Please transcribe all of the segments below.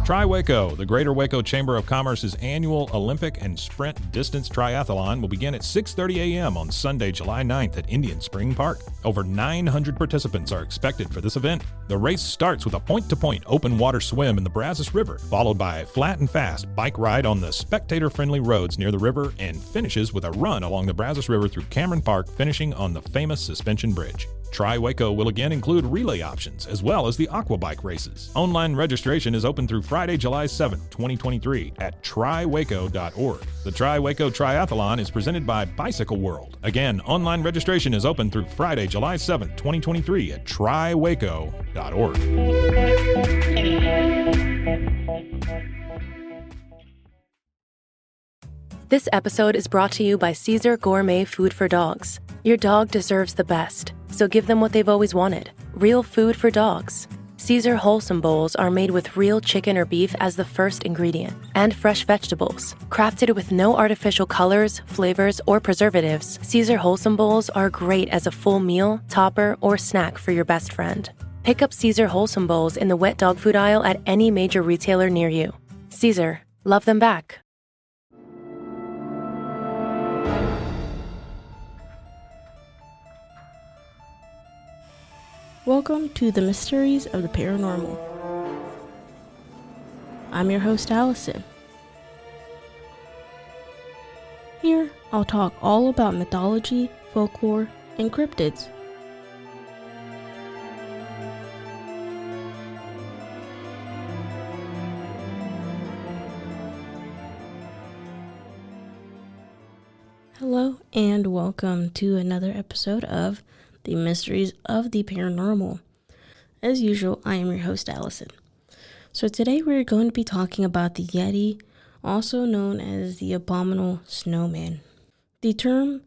Tri Waco, the Greater Waco Chamber of Commerce's annual Olympic and Sprint Distance Triathlon will begin at 6:30 a.m. on Sunday, July 9th at Indian Spring Park. Over 900 participants are expected for this event. The race starts with a point-to-point open water swim in the Brazos River, followed by a flat and fast bike ride on the spectator-friendly roads near the river, and finishes with a run along the Brazos River through Cameron Park, finishing on the famous suspension bridge. Tri Waco will again include relay options, as well as the aqua bike races. Online registration is open through Friday, July 7th, 2023 at triwaco.org. The Tri Waco Triathlon is presented by Bicycle World. Again, online registration is open through Friday, July 7th, 2023 at triwaco.org. This episode is brought to you by Caesar Gourmet Food for Dogs. Your dog deserves the best, so give them what they've always wanted. Real food for dogs. Caesar Wholesome Bowls are made with real chicken or beef as the first ingredient, and fresh vegetables. Crafted with no artificial colors, flavors, or preservatives, Caesar Wholesome Bowls are great as a full meal, topper, or snack for your best friend. Pick up Caesar Wholesome Bowls in the wet dog food aisle at any major retailer near you. Caesar, love them back. Welcome to the Mysteries of the Paranormal. I'm your host, Allison. Here, I'll talk all about mythology, folklore, and cryptids. Hello, and welcome to another episode of the Mysteries of the Paranormal. As usual, I am your host, Allison. So today we're going to be talking about the Yeti, also known as the Abominable Snowman. The term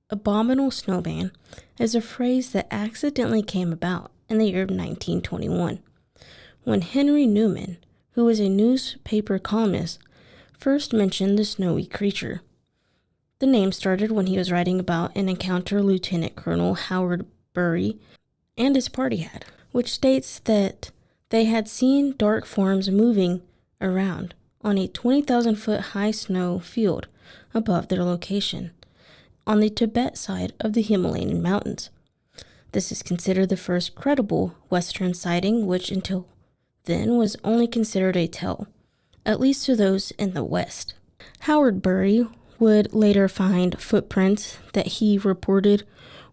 Abominable Snowman is a phrase that accidentally came about in the year of 1921, when Henry Newman, who was a newspaper columnist, first mentioned the snowy creature. The name started when he was writing about an encounter Lieutenant Colonel Howard Bury and his party had, which states that they had seen dark forms moving around on a 20,000-foot high snow field above their location on the Tibet side of the Himalayan mountains. This is considered the first credible Western sighting, which until then was only considered a tale, at least to those in the West. Howard Bury would later find footprints that he reported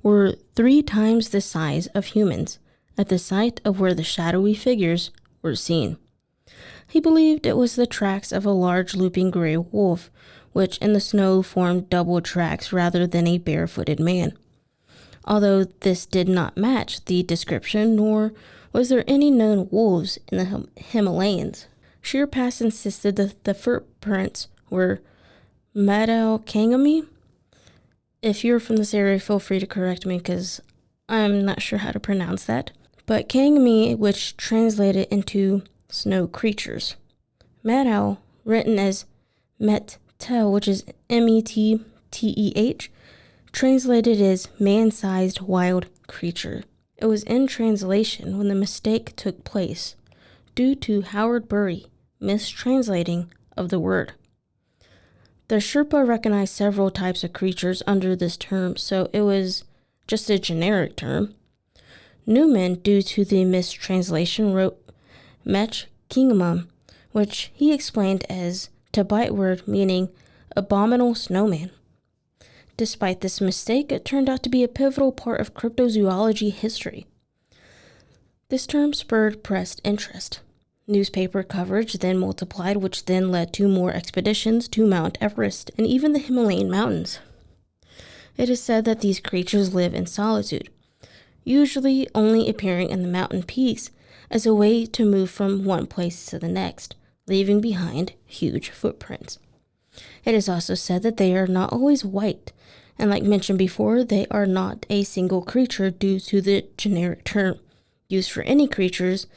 were 3 times the size of humans at the site of where the shadowy figures were seen. He believed it was the tracks of a large looping gray wolf, which in the snow formed double tracks rather than a barefooted man. Although this did not match the description, nor was there any known wolves in the Himalayas. Shearpass insisted that the footprints were Madao Kangami. If you're from this area, feel free to correct me because I'm not sure how to pronounce that. But Kangami, which translated into snow creatures. Madao, written as Met-Tel, which is M-E-T-T-E-H, translated as man-sized wild creature. It was in translation when the mistake took place due to Howard Bury mistranslating of the word. The Sherpa recognized several types of creatures under this term, so it was just a generic term. Newman, due to the mistranslation, wrote Mech Kingmum, which he explained as Tibet word meaning abominable snowman. Despite this mistake, it turned out to be a pivotal part of cryptozoology history. This term spurred press interest. Newspaper coverage then multiplied, which then led to more expeditions to Mount Everest and even the Himalayan mountains. It is said that these creatures live in solitude, usually only appearing in the mountain peaks as a way to move from one place to the next, leaving behind huge footprints. It is also said that they are not always white, and like mentioned before, they are not a single creature due to the generic term used for any creatures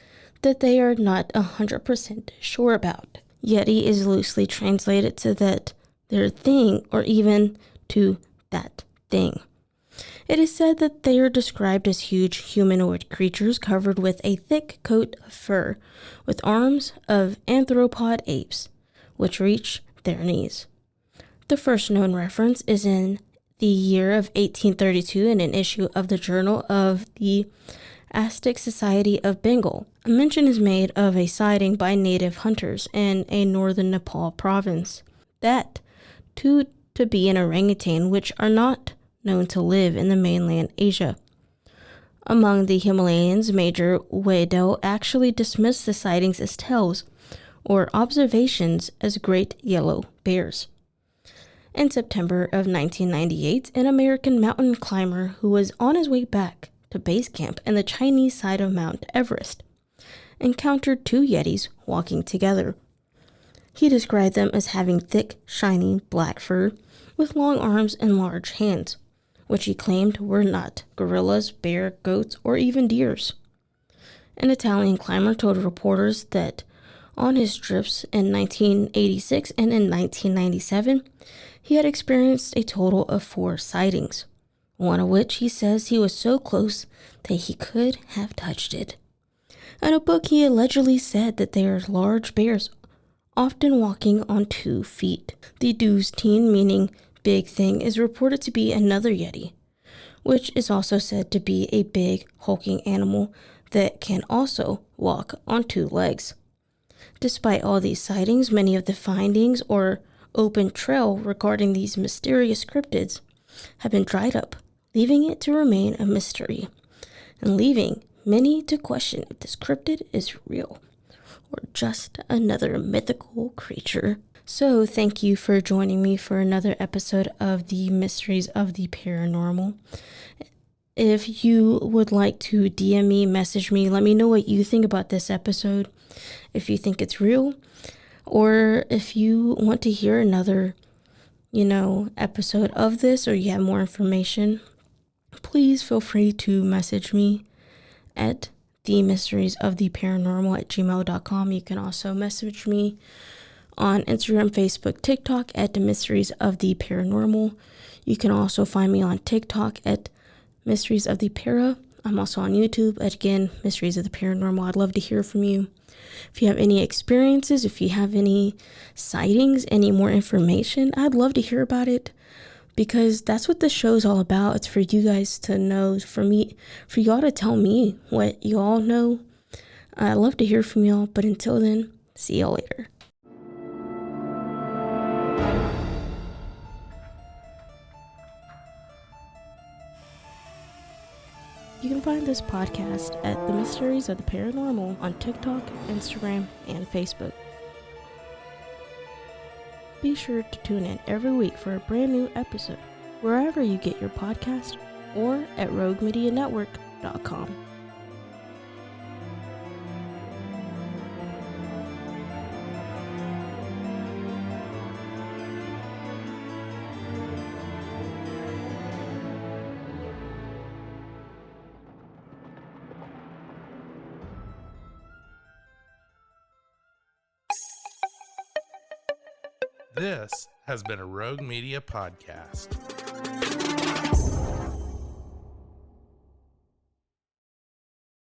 that they are not 100% sure about. Yeti is loosely translated to that their thing or even to that thing. It is said that they are described as huge humanoid creatures covered with a thick coat of fur, with arms of anthropod apes, which reach their knees. The first known reference is in the year of 1832 in an issue of the Journal of the Aztec Society of Bengal. A mention is made of a sighting by native hunters in a northern Nepal province that to be an orangutan, which are not known to live in the mainland Asia. Among the Himalayans, Major Waddell actually dismissed the sightings as tales or observations as great yellow bears. In September of 1998, an American mountain climber who was on his way back to base camp in the Chinese side of Mount Everest encountered two Yetis walking together. He described them as having thick, shiny black fur with long arms and large hands, which he claimed were not gorillas, bear, goats, or even deers. An Italian climber told reporters that on his trips in 1986 and in 1997, he had experienced a total of 4 sightings, one of which he says he was so close that he could have touched it. In a book, he allegedly said that they are large bears, often walking on 2 feet. The Dusteen, meaning big thing, is reported to be another Yeti, which is also said to be a big, hulking animal that can also walk on 2 legs. Despite all these sightings, many of the findings or open trail regarding these mysterious cryptids have been dried up, leaving it to remain a mystery, and leaving many to question if this cryptid is real or just another mythical creature. So thank you for joining me for another episode of the Mysteries of the Paranormal. If you would like to DM me, message me, let me know what you think about this episode, if you think it's real, or if you want to hear another, episode of this, or you have more information, please feel free to message me at themysteriesoftheparanormal@gmail.com. You can also message me on Instagram, Facebook, TikTok at the Mysteries of the Paranormal. You can also find me on TikTok at Mysteries of the Para. I'm also on YouTube at, again, Mysteries of the Paranormal. I'd love to hear from you. If you have any experiences, if you have any sightings, any more information, I'd love to hear about it, because that's what this show's all about. It's for you guys to know, for y'all to tell me what y'all know. I'd love to hear from y'all, but until then, see y'all later. You can find this podcast at The Mysteries of the Paranormal on TikTok, Instagram, and Facebook. Be sure to tune in every week for a brand new episode, wherever you get your podcast, or at roguemedianetwork.com. This has been a Rogue Media podcast.